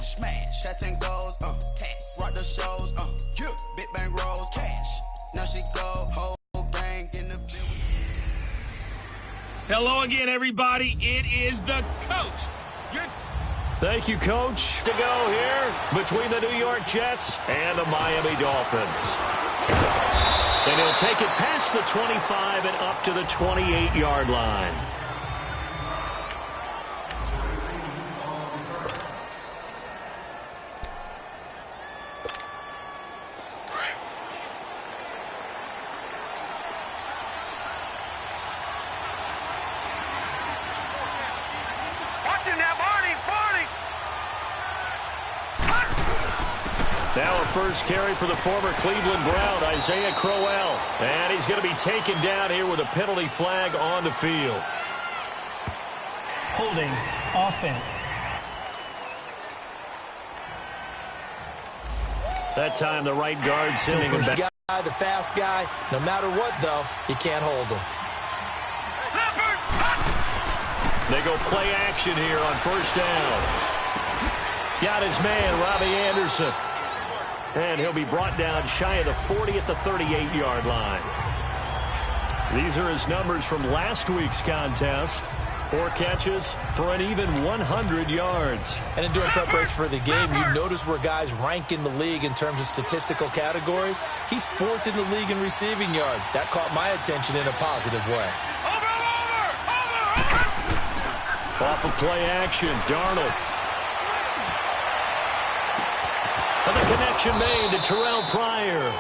smash, chats and goals, tax, rock the shows, yeah, big bang rolls, cash. Now she go, whole gang in the field. Hello again, everybody. It is the coach. Thank you, Coach. To go here between the New York Jets and the Miami Dolphins. And he'll take it past the 25 and up to the 28-yard line. Now a first carry for the former Cleveland Brown, Isaiah Crowell. And he's going to be taken down here with a penalty flag on the field. Holding offense. That time the right guard sending him back. Guy, the fast guy, no matter what, though, you can't hold him. They go play action here on first down. Got his man, Robbie Anderson. And he'll be brought down shy of the 40 at the 38-yard line. These are his numbers from last week's contest. 4 catches for an even 100 yards. And in doing preparation for the game, you notice where guys rank in the league in terms of statistical categories. He's 4th in the league in receiving yards. That caught my attention in a positive way. Off of play action, Darnold. And the connection made to Terrell Pryor.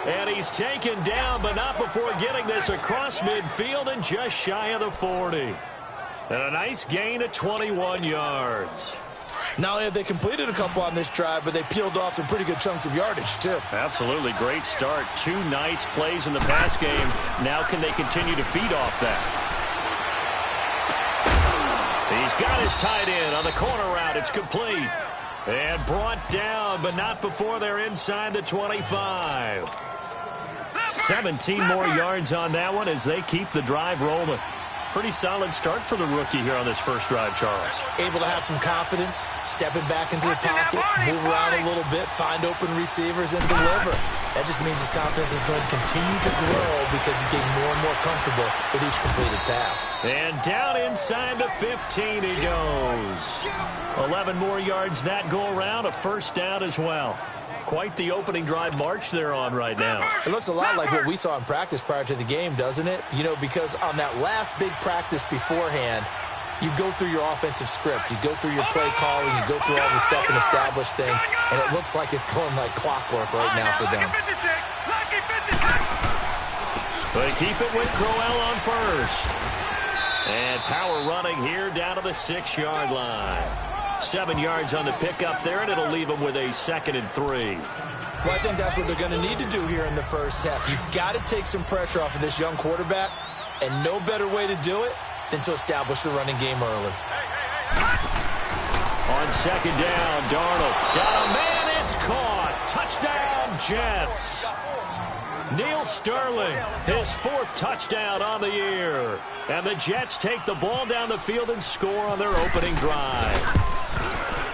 And he's taken down, but not before getting this across midfield and just shy of the 40. And a nice gain of 21 yards. Not only have they completed a couple on this drive, but they peeled off some pretty good chunks of yardage, too. Absolutely. Great start. 2 nice plays in the pass game. Now can they continue to feed off that? He's got his tight end on the corner route. It's complete. And brought down, but not before they're inside the 25. 17 more yards on that one as they keep the drive rolling. Pretty solid start for the rookie here on this first drive, Charles. Able to have some confidence, stepping back into the pocket, move around a little bit, find open receivers, and deliver. That just means his confidence is going to continue to grow because he's getting more and more comfortable with each completed pass. And down inside the 15 he goes. 11 more yards that go around, a first down as well. Quite the opening drive march they're on right now. It looks a lot like what we saw in practice prior to the game, doesn't it? You know, because on that last big practice beforehand, you go through your offensive script. You go through your play calling. You go through all the stuff and establish things. And it looks like it's going like clockwork right now for them. They keep it with Crowell on first. And power running here down to the 6-yard line. 7 yards on the pickup there, and it'll leave them with a 2nd and 3. Well, I think that's what they're going to need to do here in the first half. You've got to take some pressure off of this young quarterback, and no better way to do it than to establish the running game early. On 2nd down, Darnold got a man, it's caught. Touchdown, Jets. Neil Sterling, his 4th touchdown on the year. And the Jets take the ball down the field and score on their opening drive.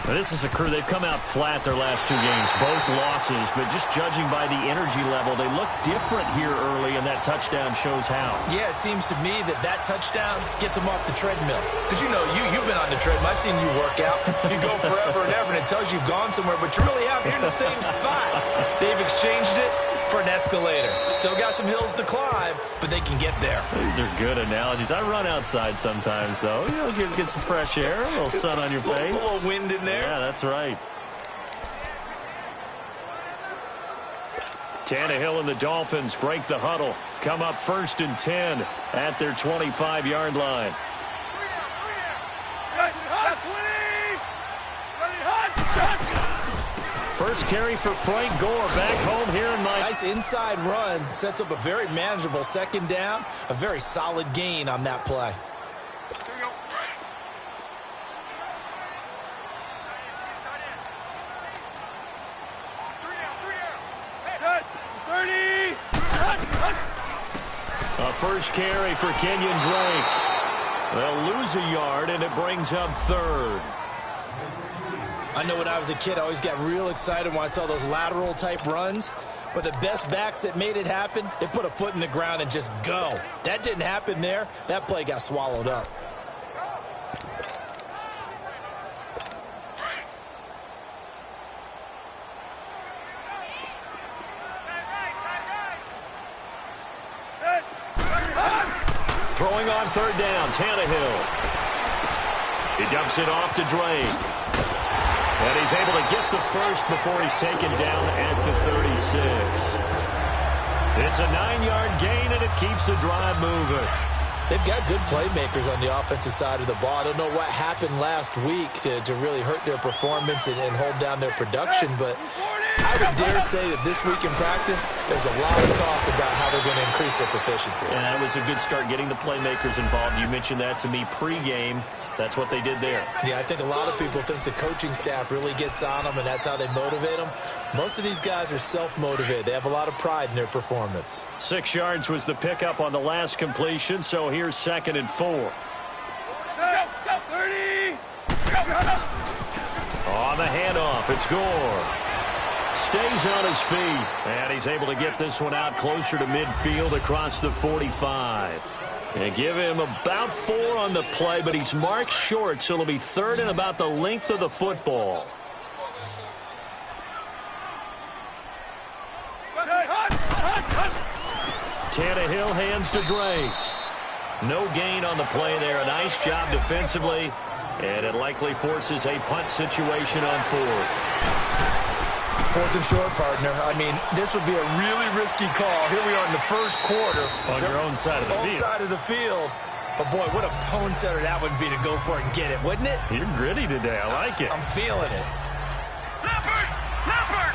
This is a crew, they've come out flat their last 2 games, both losses, but just judging by the energy level, they look different here early, and that touchdown shows how. Yeah, it seems to me that touchdown gets them off the treadmill. Because, you know, you've been on the treadmill. I've seen you work out. You go forever and ever, and it tells you you've gone somewhere, but you really have. You're in the same spot. They've exchanged it for an escalator. Still got some hills to climb, but they can get there. These are good analogies. I run outside sometimes, though. You know, you get some fresh air, a little sun on your face. A little wind in there. Yeah, that's right. Tannehill and the Dolphins break the huddle. Come up 1st and 10 at their 25-yard line. First carry for Frank Gore back home here in Miami. Nice inside run. Sets up a very manageable 2nd down. A very solid gain on that play. A first carry for Kenyon Drake. They'll lose a yard, and it brings up 3rd. I know when I was a kid, I always got real excited when I saw those lateral type runs. But the best backs that made it happen, they put a foot in the ground and just go. That didn't happen there. That play got swallowed up. Throwing on third down, Tannehill. He dumps it off to Drake. And he's able to get the first before he's taken down at the 36. It's a 9-yard gain, and it keeps the drive moving. They've got good playmakers on the offensive side of the ball. I don't know what happened last week to really hurt their performance and hold down their production, but I would dare say that this week in practice, there's a lot of talk about how they're going to increase their proficiency. And that was a good start getting the playmakers involved. You mentioned that to me pregame. That's what they did there. Yeah, I think a lot of people think the coaching staff really gets on them, and that's how they motivate them. Most of these guys are self-motivated. They have a lot of pride in their performance. 6 yards was the pickup on the last completion, so here's 2nd and 4. Go, 30. On the handoff, it's Gore. Stays on his feet, and he's able to get this one out closer to midfield across the 45. And give him about 4 on the play, but he's marked short, so it'll be 3rd and about the length of the football. Tannehill hands to Drake. No gain on the play there. A nice job defensively, and it likely forces a punt situation on 4th. 4th and short, partner. I mean, this would be a really risky call. Here we are in the first quarter. On your own side of the field. Side of the field. But, boy, what a tone setter that would be to go for it and get it, wouldn't it? You're gritty today. I like it. I'm feeling it. Leopard! Leopard!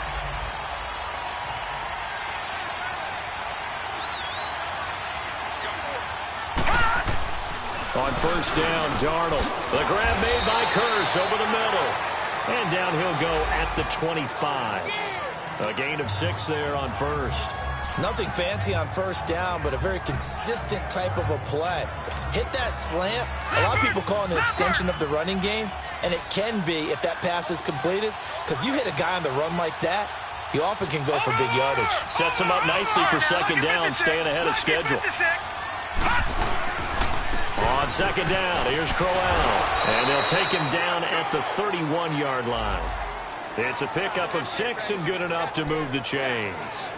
On first down, Darnold. The grab made by Curse over the middle. And down he'll go at the 25. A gain of 6 there on first. Nothing fancy on first down, but a very consistent type of a play. Hit that slant. A lot of people call it an extension of the running game, and it can be if that pass is completed, because you hit a guy on the run like that, he often can go for big yardage. Sets him up nicely for 2nd down, staying ahead of schedule. On 2nd down, here's Crowell. And they'll take him down at the 31-yard line. It's a pickup of 6 and good enough to move the chains.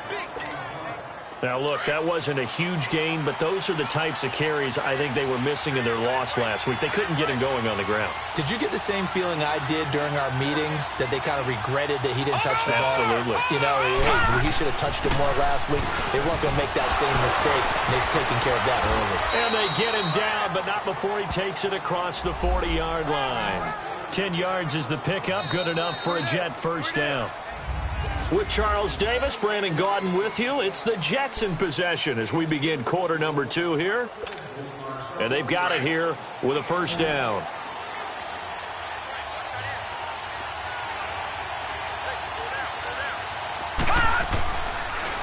Now, look, that wasn't a huge gain, but those are the types of carries I think they were missing in their loss last week. They couldn't get him going on the ground. Did you get the same feeling I did during our meetings, that they kind of regretted that he didn't touch the ball? Absolutely. You know, hey, he should have touched it more last week. They weren't going to make that same mistake, and they've taken care of that early. And they get him down, but not before he takes it across the 40-yard line. 10 yards is the pickup, good enough for a Jet first down. With Charles Davis, Brandon Gaudin with you. It's the Jets in possession as we begin quarter number 2 here. And they've got it here with a first down.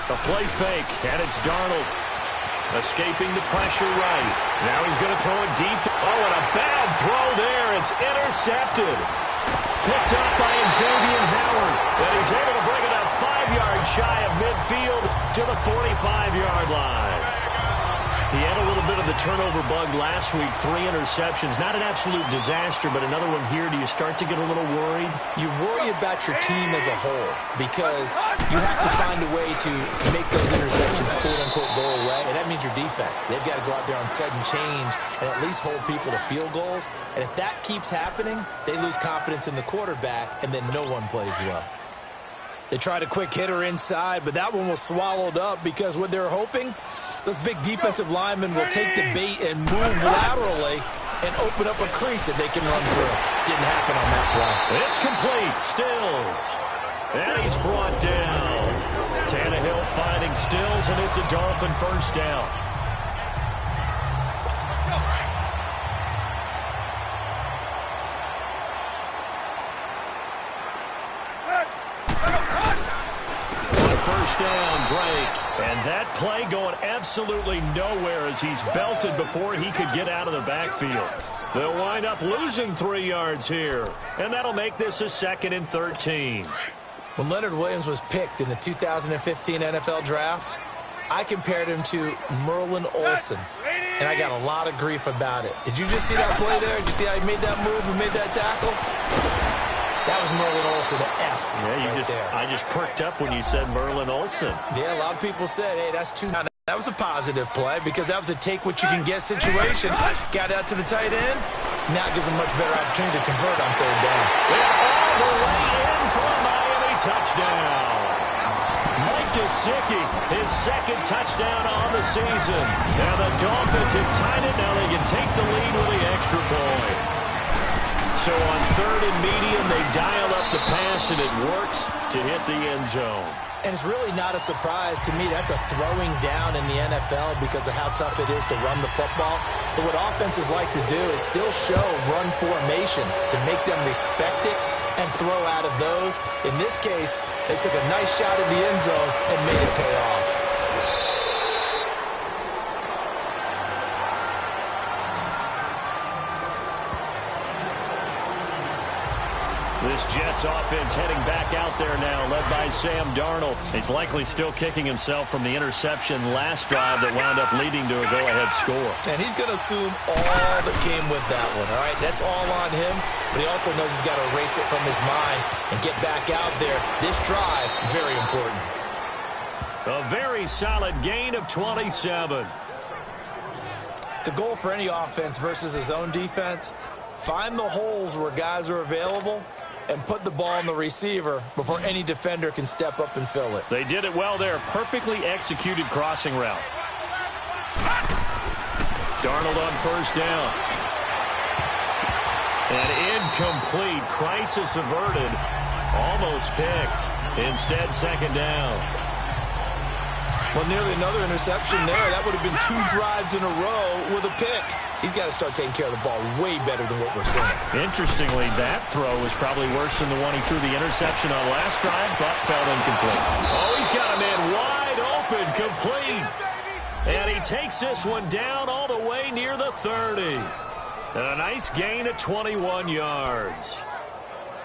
A play fake, and it's Darnold. Escaping the pressure right. Now he's going to throw it deep. Oh, and a bad throw there. It's intercepted. Picked up by Xavier Howard. And he's able to bring it up 5 yards shy of midfield to the 45-yard line. He had a little bit of the turnover bug last week. 3 interceptions. Not an absolute disaster, but another one here. Do you start to get a little worried? You worry about your team as a whole because you have to find a way to make those interceptions, quote-unquote, go away. And that means your defense. They've got to go out there on sudden change and at least hold people to field goals. And if that keeps happening, they lose confidence in the quarterback, and then no one plays well. They tried a quick hitter inside, but that one was swallowed up because what they're hoping, those big defensive linemen will take the bait and move laterally and open up a crease that they can run through. Didn't happen on that play. It's complete. Stills. And he's brought down. Tannehill finding Stills, and it's a Dolphin first down. First down, Drake. And that play going absolutely nowhere as he's belted before he could get out of the backfield. They'll wind up losing 3 yards here, and that'll make this a 2nd and 13. When Leonard Williams was picked in the 2015 NFL Draft, I compared him to Merlin Olsen, and I got a lot of grief about it. Did you just see that play there? Did you see how he made that move and made that tackle? That was Merlin Olsen-esque. Yeah, I just perked up when you said Merlin Olsen. Yeah, a lot of people said, hey, that's too... That was a positive play because that was a take-what-you-can-get situation. Got out to the tight end. Now it gives him much better opportunity to convert on 3rd down. All the way in for a Miami touchdown. Mike Gesicki, his 2nd touchdown on the season. And the Dolphins have tied it. Now they can take the lead with the extra point. So on 3rd and medium, they dial up the pass, and it works to hit the end zone. And it's really not a surprise to me. That's a throwing down in the NFL because of how tough it is to run the football. But what offenses like to do is still show run formations to make them respect it and throw out of those. In this case, they took a nice shot at the end zone and made it pay off. This Jets offense heading back out there now, led by Sam Darnold. He's likely still kicking himself from the interception last drive that wound up leading to a go-ahead score. And he's going to assume all that came with that one, all right? That's all on him, but he also knows he's got to erase it from his mind and get back out there. This drive, very important. A very solid gain of 27. The goal for any offense versus his own defense, find the holes where guys are available and put the ball in the receiver before any defender can step up and fill it. They did it well there. Perfectly executed crossing route. Darnold on 1st down. And incomplete. Crisis averted. Almost picked. Instead, 2nd down. Well, nearly another interception there. That would have been 2 drives in a row with a pick. He's got to start taking care of the ball way better than what we're seeing. Interestingly, that throw was probably worse than the one he threw the interception on last drive, but fell incomplete. Oh, he's got a man wide open, complete. And he takes this one down all the way near the 30. And a nice gain of 21 yards.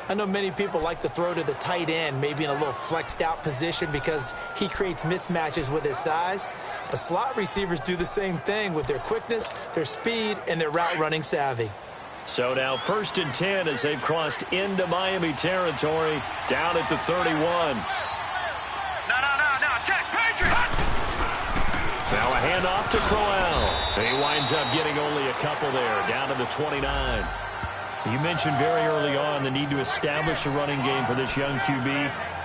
I know many people like to throw to the tight end, maybe in a little flexed out position because he creates mismatches with his size. But slot receivers do the same thing with their quickness, their speed, and their route running savvy. So now 1st and 10 as they've crossed into Miami territory, down at the 31. No, check, Patriot! Now a handoff to Crowell. He winds up getting only a couple there, down to the 29. You mentioned very early on the need to establish a running game for this young QB.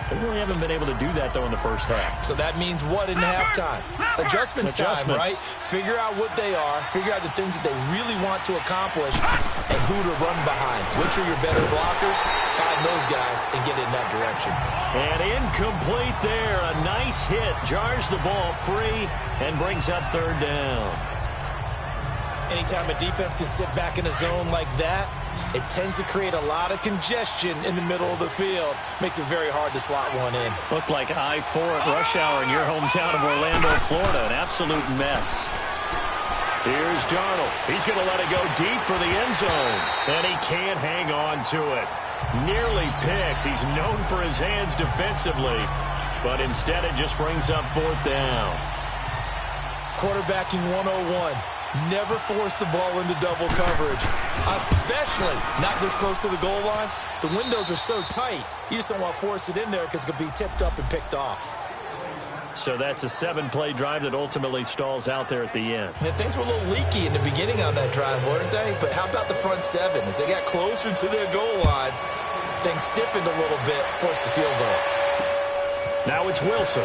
They really haven't been able to do that, though, in the 1st half. So that means what in halftime? Adjustments time, right? Figure out what they are, figure out the things that they really want to accomplish, and who to run behind. Which are your better blockers? Find those guys and get in that direction. And incomplete there. A nice hit. Jars the ball free and brings up 3rd down. Anytime a defense can sit back in a zone like that, it tends to create a lot of congestion in the middle of the field. Makes it very hard to slot one in. Looked like I-4 at rush hour in your hometown of Orlando, Florida. An absolute mess. Here's Darnold. He's going to let it go deep for the end zone. And he can't hang on to it. Nearly picked. He's known for his hands defensively. But instead it just brings up 4th down. Quarterbacking 101. Never force the ball into double coverage, especially not this close to the goal line. The windows are so tight, you just don't want to force it in there because it could be tipped up and picked off. So that's a 7-play drive that ultimately stalls out there at the end. And things were a little leaky in the beginning on that drive, weren't they? But how about the front 7? As they got closer to their goal line, things stiffened a little bit, forced the field goal. Now it's Wilson.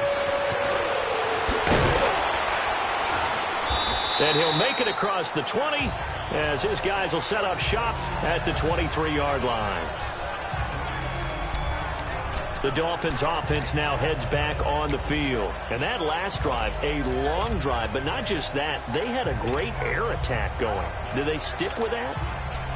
And he'll make it across the 20 as his guys will set up shop at the 23-yard line. The Dolphins offense now heads back on the field. And that last drive, a long drive, but not just that. They had a great air attack going. Do they stick with that?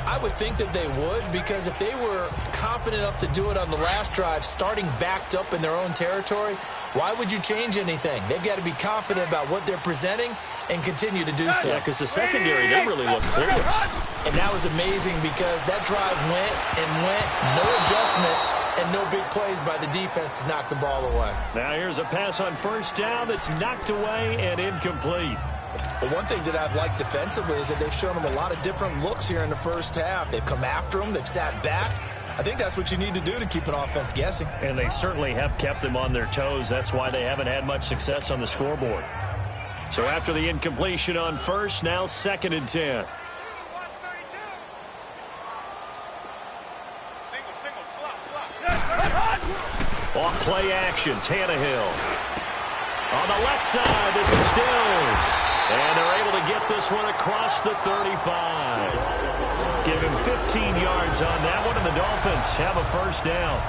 I would think that they would, because if they were confident enough to do it on the last drive, starting backed up in their own territory, why would you change anything? They've got to be confident about what they're presenting and continue to do so. Yeah, because the secondary, they really look clueless. And that was amazing because that drive went and went, no adjustments, and no big plays by the defense to knock the ball away. Now here's a pass on first down that's knocked away and incomplete. But one thing that I've liked defensively is that they've shown them a lot of different looks here in the first half. They've come after them. They've sat back. I think that's what you need to do to keep an offense guessing. And they certainly have kept them on their toes. That's why they haven't had much success on the scoreboard. So after the incompletion on first, now 2nd and 10. Off play action, Tannehill. On the left side, this is Stills. And they're able to get this one across the 35. Give him 15 yards on that one, and the Dolphins have a first down.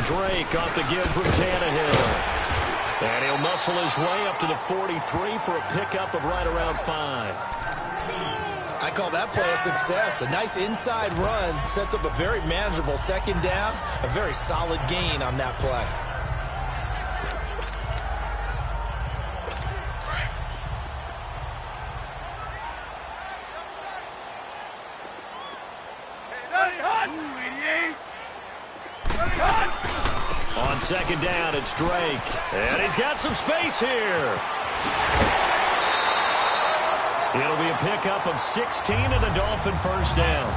Drake off the give from Tannehill. And he'll muscle his way up to the 43 for a pickup of right around 5. I call that play a success. A nice inside run sets up a very manageable 2nd down. A very solid gain on that play. On 2nd down, it's Drake. And he's got some space here. It'll be a pickup of 16 and a Dolphin first down.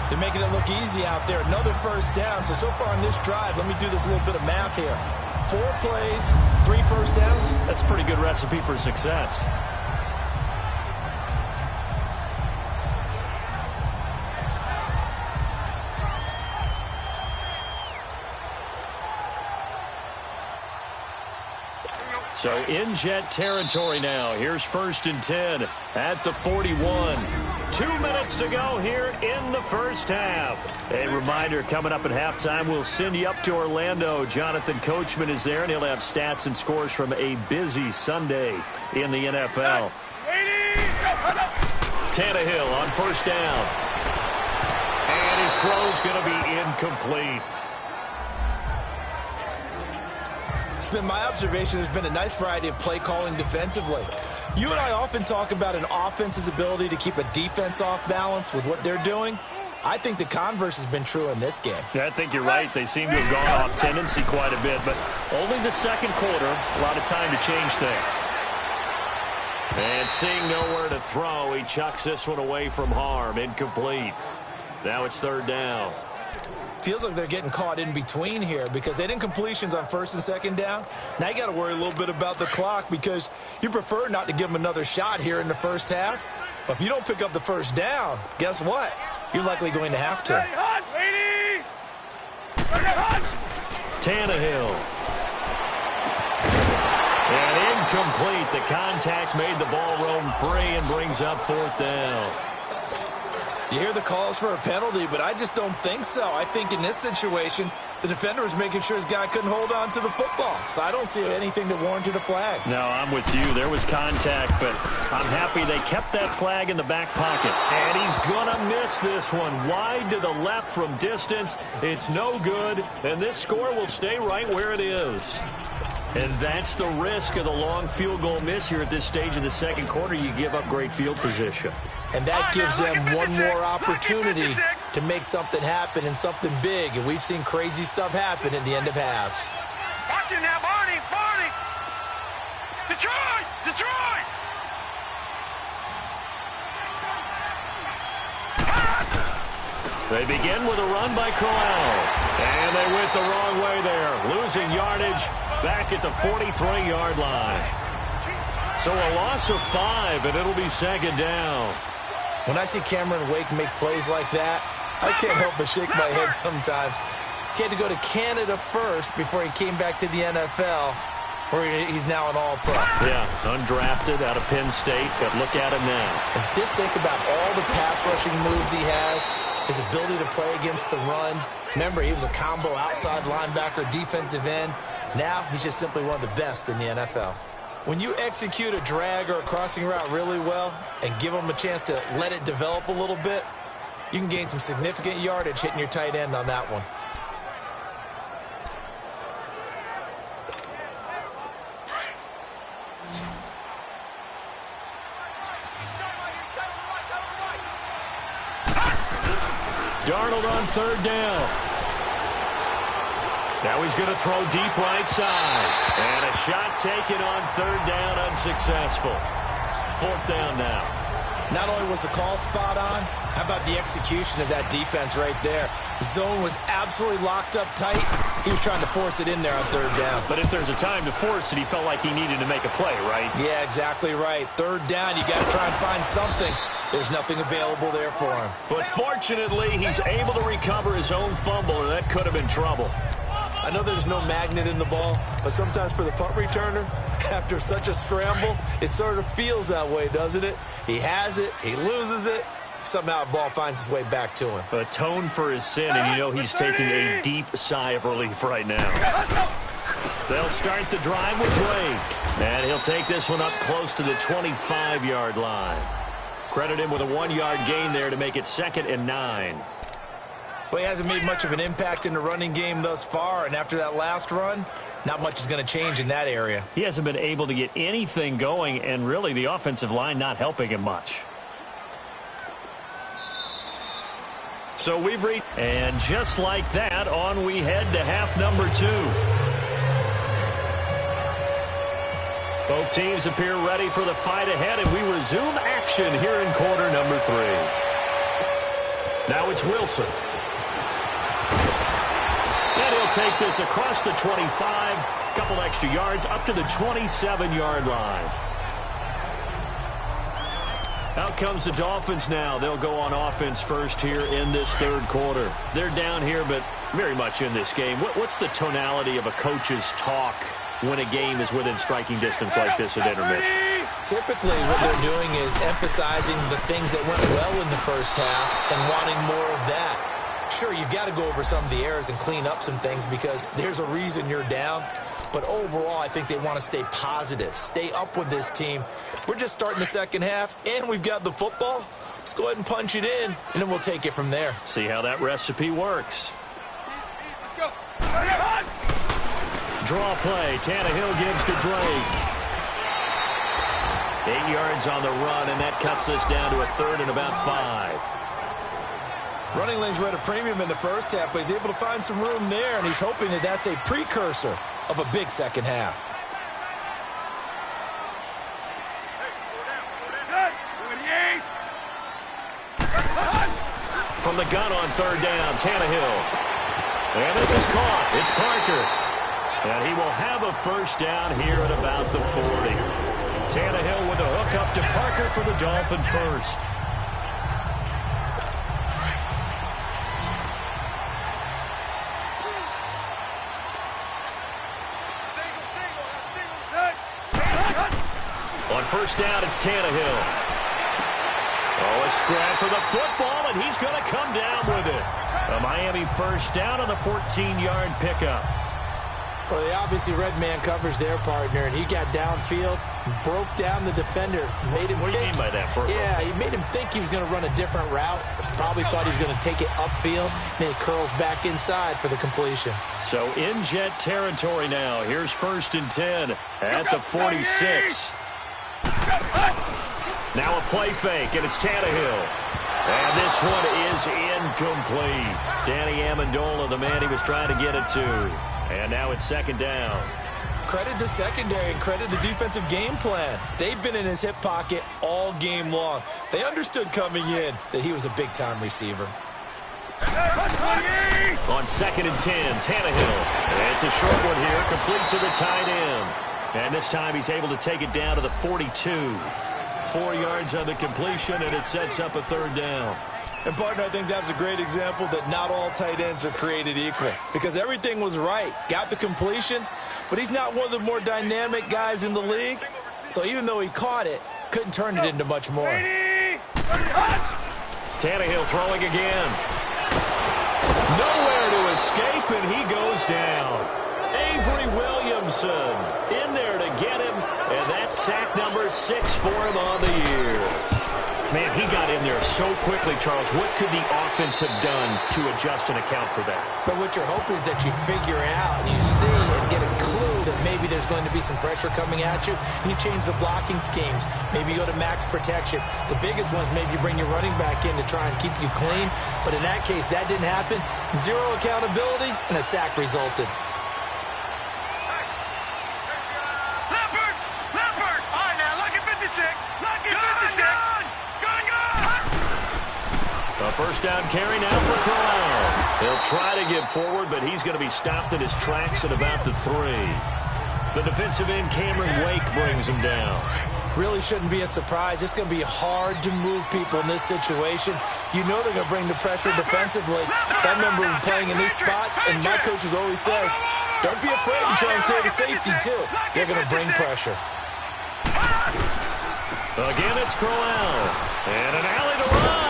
They're making it look easy out there. Another first down. So far on this drive, let me do this little bit of math here. 4 plays, 3 first downs. That's a pretty good recipe for success. So in Jet territory now. Here's 1st and 10 at the 41. 2 minutes to go here in the first half. A reminder, coming up at halftime, we'll send you up to Orlando. Jonathan Coachman is there, and he'll have stats and scores from a busy Sunday in the NFL. Tannehill on first down. And his throw's going to be incomplete. It's been my observation there's been a nice variety of play calling defensively. You and I often talk about an offense's ability to keep a defense off balance with what they're doing. I think the converse has been true in this game. Yeah, I think you're right. They seem to have gone off tendency quite a bit, but only the 2nd quarter, a lot of time to change things. And seeing nowhere to throw, he chucks this one away from harm, incomplete. Now it's 3rd down. Feels like they're getting caught in between here because they didn't completions on 1st and 2nd down. Now you got to worry a little bit about the clock because you prefer not to give them another shot here in the first half. But if you don't pick up the first down, guess what? You're likely going to have to. Tannehill. And incomplete. The contact made the ball roam free and brings up 4th down. You hear the calls for a penalty, but I just don't think so. I think in this situation, the defender was making sure his guy couldn't hold on to the football. So I don't see anything that warranted a flag. No, I'm with you. There was contact, but I'm happy they kept that flag in the back pocket. And he's going to miss this one. Wide to the left from distance. It's no good, and this score will stay right where it is. And that's the risk of the long field goal miss here at this stage of the 2nd quarter. You give up great field position. And that gives them one more opportunity to make something happen and something big. And we've seen crazy stuff happen at the end of halves. Watch it now, Barney! Barney! Detroit! Detroit! They begin with a run by Crowell. And they went the wrong way there. Losing yardage back at the 43-yard line. So a loss of 5, and it'll be 2nd down. When I see Cameron Wake make plays like that, I can't help but shake my head sometimes. He had to go to Canada first before he came back to the NFL, where he's now an all-pro. Yeah, undrafted out of Penn State, but look at him now. And just think about all the pass rushing moves he has, his ability to play against the run. Remember, he was a combo outside linebacker, defensive end. Now he's just simply one of the best in the NFL. When you execute a drag or a crossing route really well and give him a chance to let it develop a little bit, you can gain some significant yardage hitting your tight end on that one. Darnold on third down. Now he's going to throw deep right side. And a shot taken on third down, unsuccessful. Fourth down now. Not only was the call spot on, how about the execution of that defense right there? The zone was absolutely locked up tight. He was trying to force it in there on third down. But if there's a time to force it, he felt like he needed to make a play, right? Yeah, exactly right. Third down, you got to try and find something. There's nothing available there for him. But fortunately, he's able to recover his own fumble, and that could have been trouble. I know there's no magnet in the ball, but sometimes for the punt returner, after such a scramble, it sort of feels that way, doesn't it? He has it, he loses it, somehow the ball finds its way back to him. Atone for his sin, and you know he's taking a deep sigh of relief right now. They'll start the drive with Drake, and he'll take this one up close to the 25-yard line. Credit him with a 1-yard gain there to make it 2nd and 9. Well, he hasn't made much of an impact in the running game thus far, and after that last run, not much is going to change in that area. He hasn't been able to get anything going, and really the offensive line not helping him much. So we've reached, and just like that, on we head to half number 2. Both teams appear ready for the fight ahead, and we resume action here in quarter number 3. Now it's Wilson. And he'll take this across the 25, couple extra yards, up to the 27-yard line. Out comes the Dolphins now. They'll go on offense first here in this third quarter. They're down here, but very much in this game. What's the tonality of a coach's talk when a game is within striking distance like this at intermission? Typically, what they're doing is emphasizing the things that went well in the first half and wanting more of that. Sure, you've got to go over some of the errors and clean up some things because there's a reason you're down. But overall, I think they want to stay positive, stay up with this team. We're just starting the second half, and we've got the football. Let's go ahead and punch it in, and then we'll take it from there. See how that recipe works. Let's go. Draw play. Tannehill gives to Drake. 8 yards on the run, and that cuts us down to a 3rd and about 5. Running lanes were at a premium in the first half, but he's able to find some room there, and he's hoping that that's a precursor of a big second half. From the gun on third down, Tannehill. And this is caught. It's Parker. And he will have a first down here at about the 40. Tannehill with a hook up to Parker for the Dolphin first. On first down, it's Tannehill. Oh, a scrap for the football, and he's going to come down with it. A Miami first down on the 14-yard pickup. Well, they obviously red man covers their partner, and he got downfield, broke down the defender, made him. What do you mean by that, Burrow? Yeah, he made him think he was going to run a different route. Probably thought he was going to take it upfield. Then he curls back inside for the completion. So in jet territory now. Here's 1st and 10 at the 46. Now a play fake, and it's Tannehill. And this one is incomplete. Danny Amendola, the man he was trying to get it to. And now it's 2nd down. Credit the secondary and credit the defensive game plan. They've been in his hip pocket all game long. They understood coming in that he was a big-time receiver. On 2nd and 10, Tannehill. It's a short one here, complete to the tight end. And this time he's able to take it down to the 42. 4 yards on the completion, and it sets up a 3rd down. And, partner, I think that's a great example that not all tight ends are created equal because everything was right. Got the completion, but he's not one of the more dynamic guys in the league. So even though he caught it, couldn't turn it into much more. Tannehill throwing again. Nowhere to escape, and he goes down. Avery Williamson in there to get him, and that's sack number 6 for him on the year. Man, he got in there so quickly, Charles. What could the offense have done to adjust and account for that? But what you're hoping is that you figure out and you see and get a clue that maybe there's going to be some pressure coming at you, and you change the blocking schemes. Maybe you go to max protection. The biggest ones, maybe you bring your running back in to try and keep you clean. But in that case, that didn't happen. Zero accountability, and a sack resulted. A first down carry now for Crowell. He'll try to get forward, but he's going to be stopped in his tracks at about the 3. The defensive end, Cameron Wake, brings him down. Really shouldn't be a surprise. It's going to be hard to move people in this situation. You know they're going to bring the pressure defensively. So I remember playing in these spots, and my coaches always say, don't be afraid to try and create a safety, too. They're going to bring pressure. Again, it's Crowell. And an alley to run.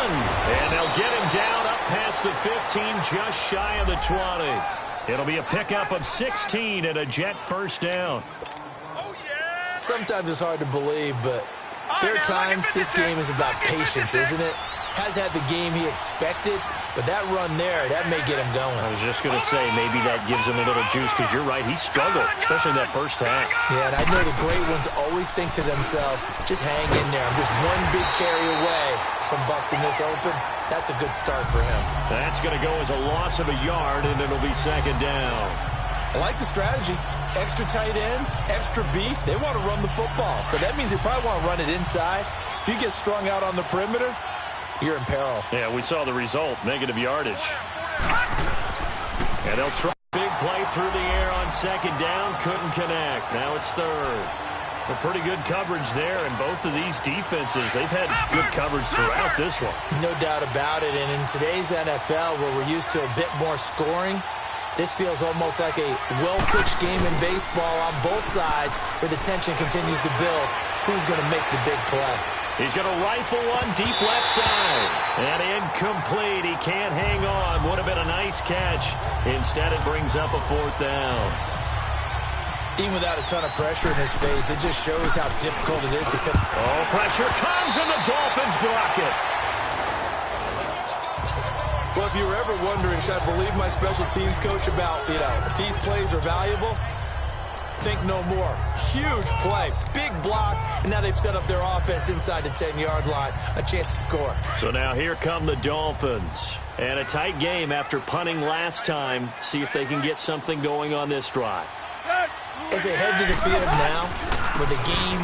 And they'll get him down up past the 15, just shy of the 20. It'll be a pickup of 16 and a Jet first down. Sometimes it's hard to believe, but there are times this game is about patience, isn't it? Has had the game he expected, but that run there, that may get him going. I was just going to say, maybe that gives him a little juice, because you're right, he struggled, especially in that first half. Yeah, and I know the great ones always think to themselves, just hang in there. I'm just one big carry away from busting this open. That's a good start for him. That's going to go as a loss of a yard, and it'll be second down. I like the strategy. Extra tight ends, extra beef. They want to run the football, but that means they probably want to run it inside. If you get strung out on the perimeter, you're in peril. Yeah, we saw the result, negative yardage. And they'll try a big play through the air on second down. Couldn't connect. Now it's third. A pretty good coverage there, and both of these defenses, they've had good coverage throughout this one. No doubt about it, and in today's NFL, where we're used to a bit more scoring, this feels almost like a well-pitched game in baseball on both sides where the tension continues to build. Who's going to make the big play? He's going to rifle one deep left side. And incomplete. He can't hang on. Would have been a nice catch. Instead, it brings up a fourth down. Even without a ton of pressure in his face, it just shows how difficult it is to put. Oh, pressure comes, and the Dolphins block it. Well, if you were ever wondering, should I believe my special teams coach about, if these plays are valuable? Think no more. Huge play, big block, and now they've set up their offense inside the 10-yard line. A chance to score. So now here come the Dolphins. And a tight game after punting last time. See if they can get something going on this drive. As they head to the field now, with the game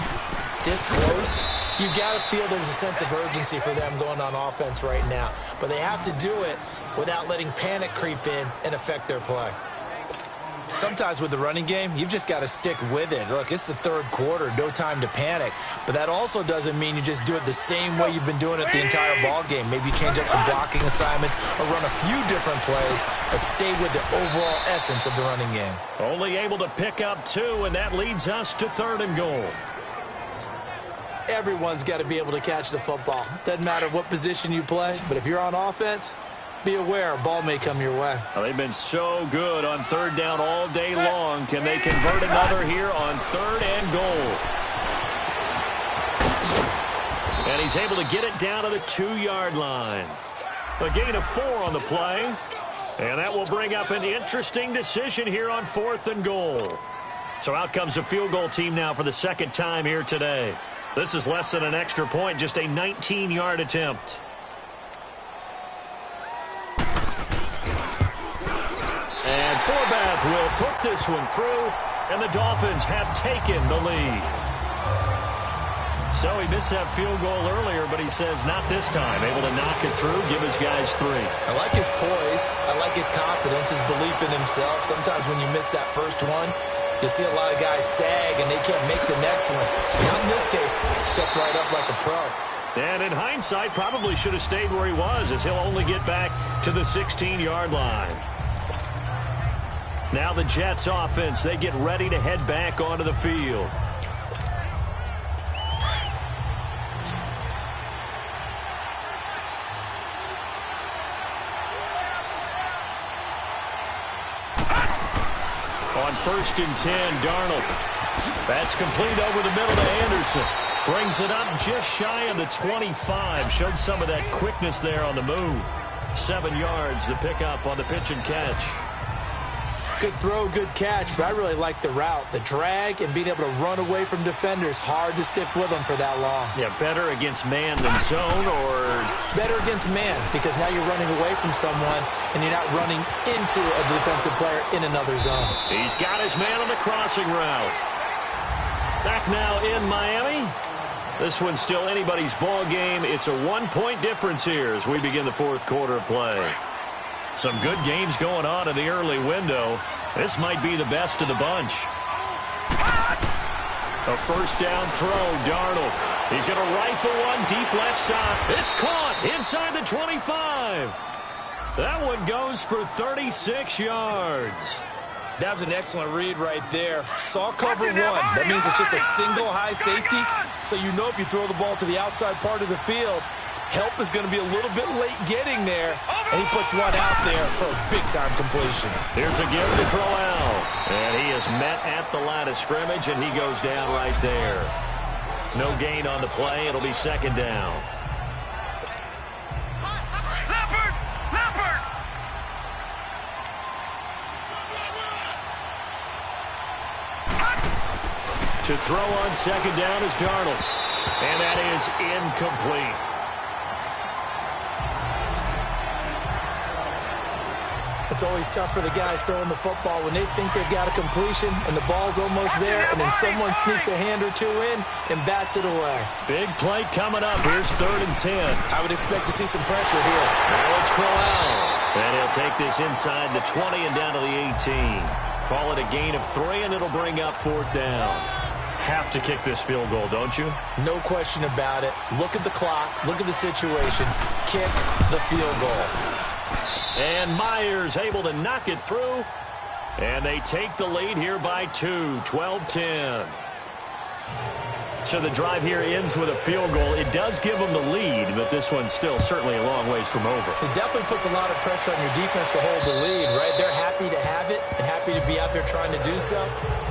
this close, you've got to feel there's a sense of urgency for them going on offense right now. But they have to do it without letting panic creep in and affect their play. Sometimes with the running game, you've just got to stick with it. Look, it's the third quarter, no time to panic. But that also doesn't mean you just do it the same way you've been doing it the entire ball game. Maybe change up some blocking assignments or run a few different plays, but stay with the overall essence of the running game. Only able to pick up 2, and that leads us to 3rd and goal. Everyone's got to be able to catch the football. Doesn't matter what position you play, but if you're on offense, be aware a ball may come your way. Well, they've been so good on 3rd down all day long. Can they convert another here on 3rd and goal? And he's able to get it down to the 2-yard line. A gain of 4 on the play. And that will bring up an interesting decision here on 4th and goal. So out comes a field goal team now for the second time here today. This is less than an extra point, just a 19-yard attempt. And Forbath will put this one through, and the Dolphins have taken the lead. So he missed that field goal earlier, but he says not this time. Able to knock it through, give his guys 3. I like his poise. I like his confidence, his belief in himself. Sometimes when you miss that first one, you'll see a lot of guys sag, and they can't make the next one. Now in this case, stepped right up like a pro. And in hindsight, probably should have stayed where he was, as he'll only get back to the 16-yard line. Now the Jets offense, they get ready to head back onto the field. On 1st and 10, Darnold. That's complete over the middle to Anderson. Brings it up just shy of the 25. Showed some of that quickness there on the move. 7 yards, the pickup on the pitch and catch. Good throw, good catch, but I really like the route. The drag and being able to run away from defenders. Hard to stick with them for that long. Yeah, better against man than zone, or? Better against man, because now you're running away from someone and you're not running into a defensive player in another zone. He's got his man on the crossing route. Back now in Miami. This one's still anybody's ball game. It's a 1-point difference here as we begin the 4th quarter of play. Some good games going on in the early window. This might be the best of the bunch. A 1st down throw, Darnold. He's going to rifle one deep left side. It's caught inside the 25. That one goes for 36 yards. That was an excellent read right there. Saw cover one. That means it's just a single high safety. So you know if you throw the ball to the outside part of the field, help is going to be a little bit late getting there. And he puts one out there for a big-time completion. Here's a give to Crowell. And he is met at the line of scrimmage, and he goes down right there. No gain on the play. It'll be 2nd down. To throw on 2nd down is Darnold. And that is incomplete. It's always tough for the guys throwing the football when they think they've got a completion and the ball's almost there, and then someone sneaks a hand or two in and bats it away. Big play coming up. Here's 3rd and 10. I would expect to see some pressure here. Now it's Crowell. And he'll take this inside the 20 and down to the 18. Call it a gain of 3, and it'll bring up 4th down. Have to kick this field goal, don't you? No question about it. Look at the clock. Look at the situation. Kick the field goal. And Myers able to knock it through. And they take the lead here by 2, 12-10. So the drive here ends with a field goal. It does give them the lead, but this one's still certainly a long ways from over. It definitely puts a lot of pressure on your defense to hold the lead, right? They're happy to have it and happy to be out there trying to do so.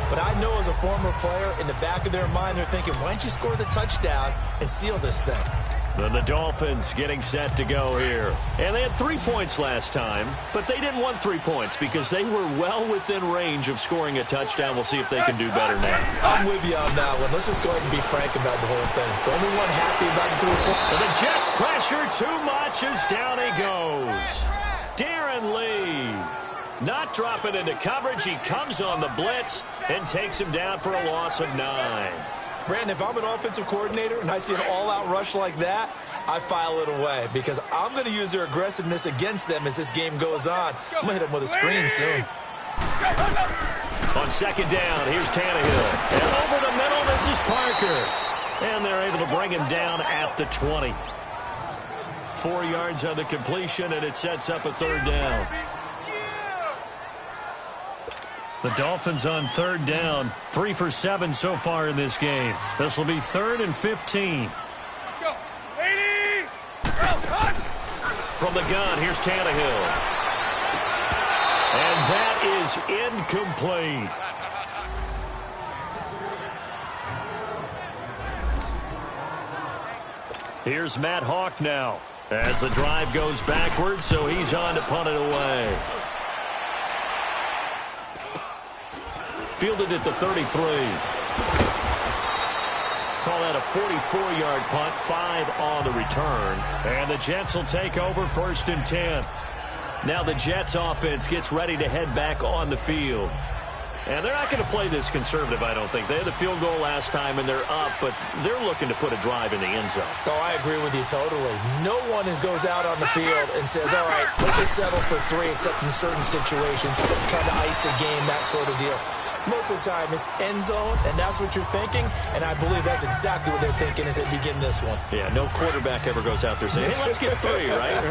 But I know as a former player, in the back of their mind, they're thinking, why don't you score the touchdown and seal this thing? Then the Dolphins getting set to go here. And they had 3 points last time, but they didn't want 3 points because they were well within range of scoring a touchdown. We'll see if they can do better now. I'm with you on that one. Let's just go ahead and be frank about the whole thing. The only one happy about the 3 points. And the Jets pressure too much as down he goes. Darren Lee. Not dropping into coverage. He comes on the blitz and takes him down for a loss of 9. Brandon, if I'm an offensive coordinator and I see an all-out rush like that, I file it away because I'm going to use their aggressiveness against them as this game goes on. I'm going to hit them with a screen soon. On 2nd down, here's Tannehill. And over the middle, this is Parker. And they're able to bring him down at the 20. 4 yards on the completion, and it sets up a 3rd down. The Dolphins on 3rd down, 3 for 7 so far in this game. This will be 3rd and 15. Let's go. 80! From the gun, here's Tannehill. And that is incomplete. Here's Matt Hawk now as the drive goes backwards, so he's on to punt it away. Fielded at the 33. Call that a 44-yard punt, 5 on the return. And the Jets will take over 1st and 10. Now the Jets offense gets ready to head back on the field. And they're not going to play this conservative, I don't think. They had the field goal last time, and they're up, but they're looking to put a drive in the end zone. Oh, I agree with you totally. No one goes out on the field and says, all right, let's just settle for 3, except in certain situations, trying to ice a game, that sort of deal. Most of the time, it's end zone, and that's what you're thinking, and I believe that's exactly what they're thinking as they begin this one. Yeah, no quarterback ever goes out there saying, hey, let's get 3, right?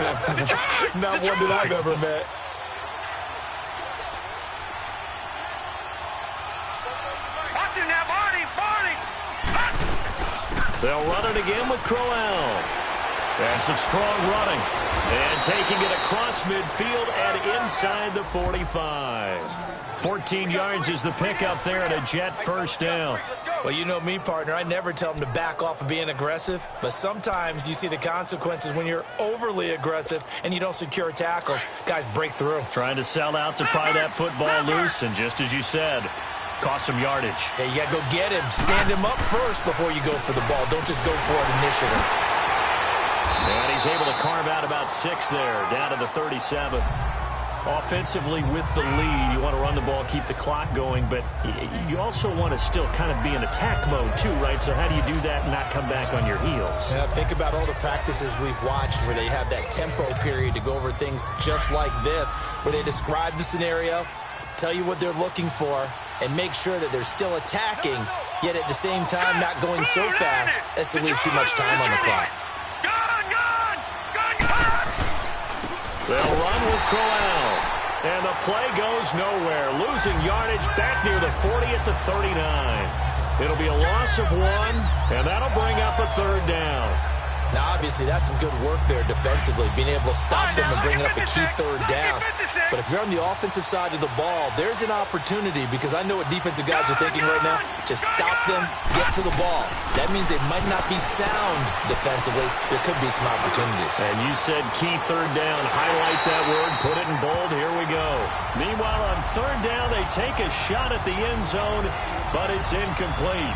Not one that I've ever met. Watching that, Barney! They'll run it again with Crowell. And some strong running. And taking it across midfield and inside the 45. 14 yards is the pickup there and a Jet first down. Well, you know me, partner. I never tell them to back off of being aggressive. But sometimes you see the consequences when you're overly aggressive and you don't secure tackles. Guys break through. Trying to sell out to pry that football loose. And just as you said, cost some yardage. Yeah, you got to go get him. Stand him up first before you go for the ball. Don't just go for it initially. And he's able to carve out about 6 there, down to the 37. Offensively with the lead, you want to run the ball, keep the clock going, but you also want to still kind of be in attack mode too, right? So how do you do that and not come back on your heels? Yeah, think about all the practices we've watched where they have that tempo period to go over things just like this, where they describe the scenario, tell you what they're looking for, and make sure that they're still attacking, yet at the same time not going so fast as to leave too much time on the clock. They'll run with Crowell. And the play goes nowhere. Losing yardage back near the 40 at the 39. It'll be a loss of 1, and that'll bring up a 3rd down. Now, obviously, that's some good work there defensively, being able to stop them and bring up a key 3rd down. But if you're on the offensive side of the ball, there's an opportunity, because I know what defensive guys are thinking right now. Just stop them, get to the ball. That means they might not be sound defensively. There could be some opportunities. And you said key 3rd down. Highlight that word, put it in bold. Here we go. Meanwhile, on 3rd down, they take a shot at the end zone, but it's incomplete.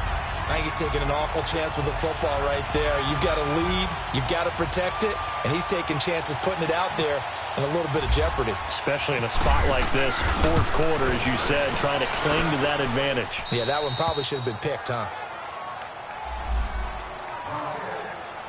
I think he's taking an awful chance with the football right there. You've got to lead, you've got to protect it, and he's taking chances putting it out there in a little bit of jeopardy. Especially in a spot like this, 4th quarter, as you said, trying to cling to that advantage. Yeah, that one probably should have been picked, huh?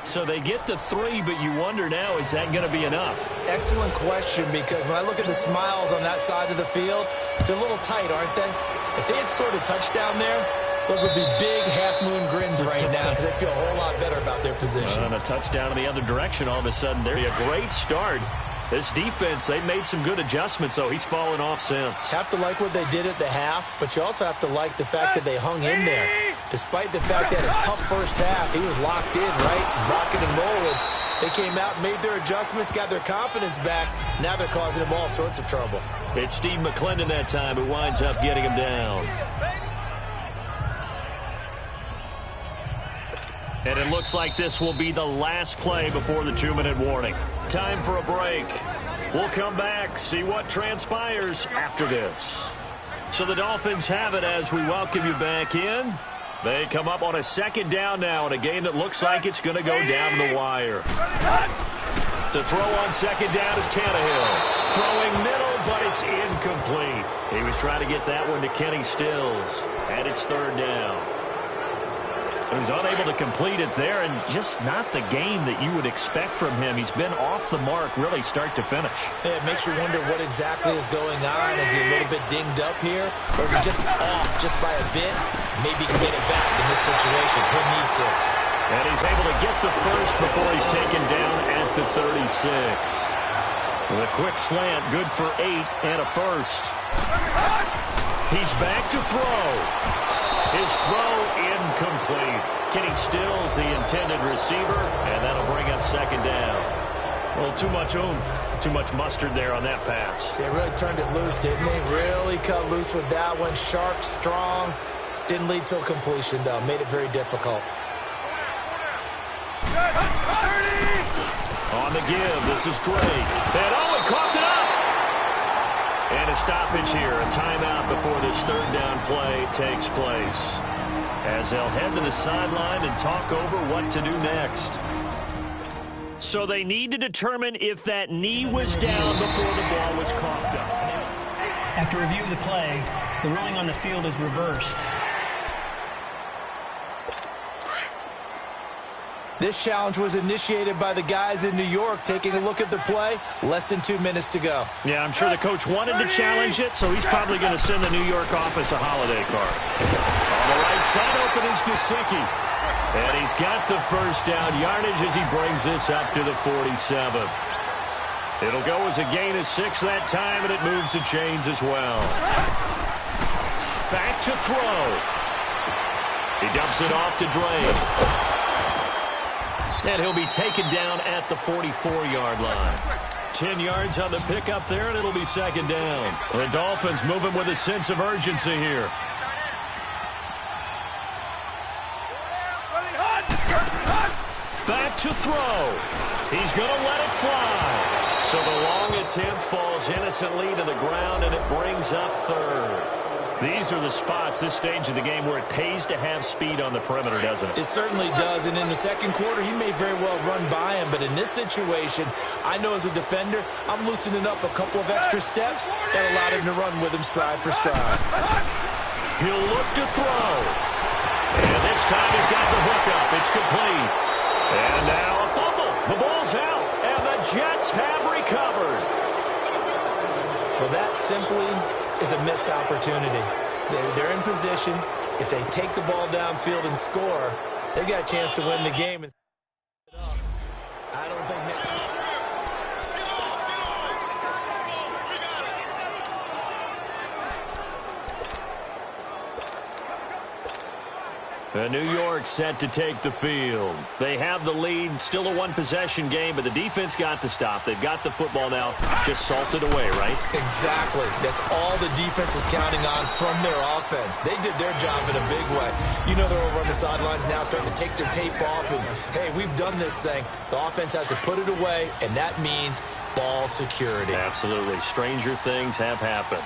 So they get to 3, but you wonder now, is that going to be enough? Excellent question, because when I look at the smiles on that side of the field, they're a little tight, aren't they? If they had scored a touchdown there, those would be big half-moon grins right now because they feel a whole lot better about their position. And a touchdown in the other direction all of a sudden. There'd be a great start. This defense, they made some good adjustments, so he's fallen off since. Have to like what they did at the half, but you also have to like the fact that they hung in there. Despite the fact they had a tough first half, he was locked in, right? Rocking and rolling. They came out, made their adjustments, got their confidence back. Now they're causing him all sorts of trouble. It's Steve McClendon that time who winds up getting him down. And it looks like this will be the last play before the 2-minute warning. Time for a break. We'll come back, see what transpires after this. So the Dolphins have it as we welcome you back in. They come up on a 2nd down now in a game that looks like it's going to go down the wire. To throw on 2nd down is Tannehill. Throwing middle, but it's incomplete. He was trying to get that one to Kenny Stills. And it's 3rd down. He was unable to complete it there, and just not the game that you would expect from him. He's been off the mark really start to finish. Yeah, it makes you wonder what exactly is going on. Is he a little bit dinged up here, or is he just off just by a bit? Maybe he can get it back in this situation. He'll need to. And he's able to get the first before he's taken down at the 36. With a quick slant, good for 8 and a first. He's back to throw. His throw incomplete. Kenny Stills, the intended receiver, and that'll bring up 2nd down. Well, too much oomph, too much mustard there on that pass. They really turned it loose, didn't they? Really cut loose with that one. Sharp, strong. Didn't lead to a completion, though. Made it very difficult. On the give, this is Drake. And he coughed it up! And a stoppage here, a timeout before this 3rd down play takes place. As they'll head to the sideline and talk over what to do next. So they need to determine if that knee was down before the ball was coughed up. After review of the play, the ruling on the field is reversed. This challenge was initiated by the guys in New York. Taking a look at the play, less than 2 minutes to go. Yeah, I'm sure the coach wanted to challenge it, so he's probably going to send the New York office a holiday card. On the right side open is Gesicki. And he's got the first down yardage as he brings this up to the 47. It'll go as a gain of 6 that time, and it moves the chains as well. Back to throw. He dumps it off to Drake. And he'll be taken down at the 44-yard line. 10 yards on the pickup there, and it'll be second down. The Dolphins moving with a sense of urgency here. Back to throw. He's going to let it fly. So the long attempt falls innocently to the ground, and it brings up third. These are the spots, this stage of the game, where it pays to have speed on the perimeter, doesn't it? It certainly does, and in the second quarter, he may very well run by him, but in this situation, I know as a defender, I'm loosening up a couple of extra steps that allowed him to run with him stride for stride. He'll look to throw. And this time he's got the hook up. It's complete. And now a fumble. The ball's out, and the Jets have recovered. Well, that simply is a missed opportunity. They're in position. If they take the ball downfield and score, they've got a chance to win the game. I don't think next week. New York set to take the field. They have the lead, still a one-possession game, but the defense got to stop. They've got the football now, just salted away, right? Exactly. That's all the defense is counting on from their offense. They did their job in a big way. You know they're over on the sidelines now starting to take their tape off, and, hey, we've done this thing. The offense has to put it away, and that means ball security. Absolutely. Stranger things have happened.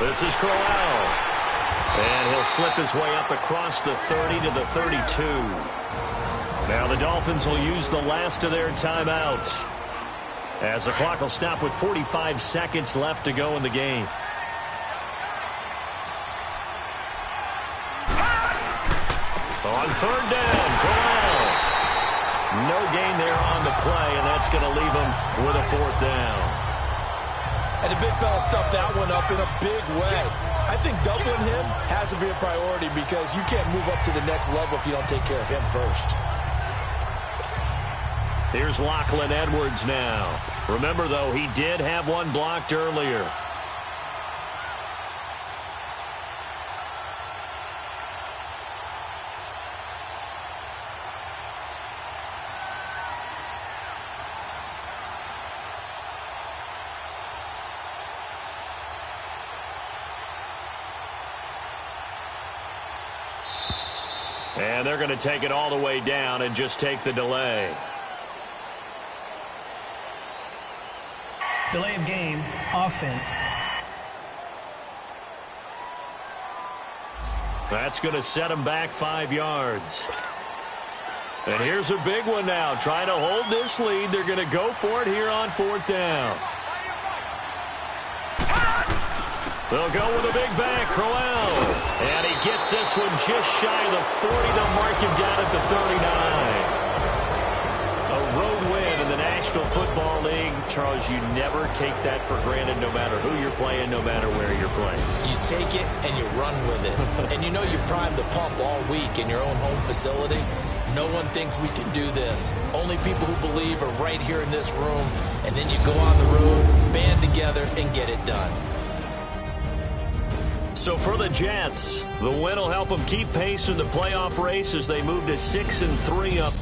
This is Crowell. And he'll slip his way up across the 30 to the 32. Now the Dolphins will use the last of their timeouts, as the clock will stop with 45 seconds left to go in the game. On third down, Crowell. No gain there on the play, and that's going to leave him with a fourth down. And the big fella stuffed that one up in a big way. I think doubling him has to be a priority because you can't move up to the next level if you don't take care of him first. Here's Lachlan Edwards now. Remember, though, he did have one blocked earlier. And they're going to take it all the way down and just take the delay. Delay of game, offense. That's going to set them back 5 yards. And here's a big one now. Trying to hold this lead. They're going to go for it here on fourth down. They'll go with a big back, Crowell. And he gets this one just shy of the 40. They'll mark him down at the 39. A road win in the National Football League. Charles, you never take that for granted no matter who you're playing, no matter where you're playing. You take it and you run with it. And you know you primed the pump all week in your own home facility. No one thinks we can do this. Only people who believe are right here in this room. And then you go on the road, band together, and get it done. So for the Jets, the win will help them keep pace in the playoff race as they move to 6-3 up.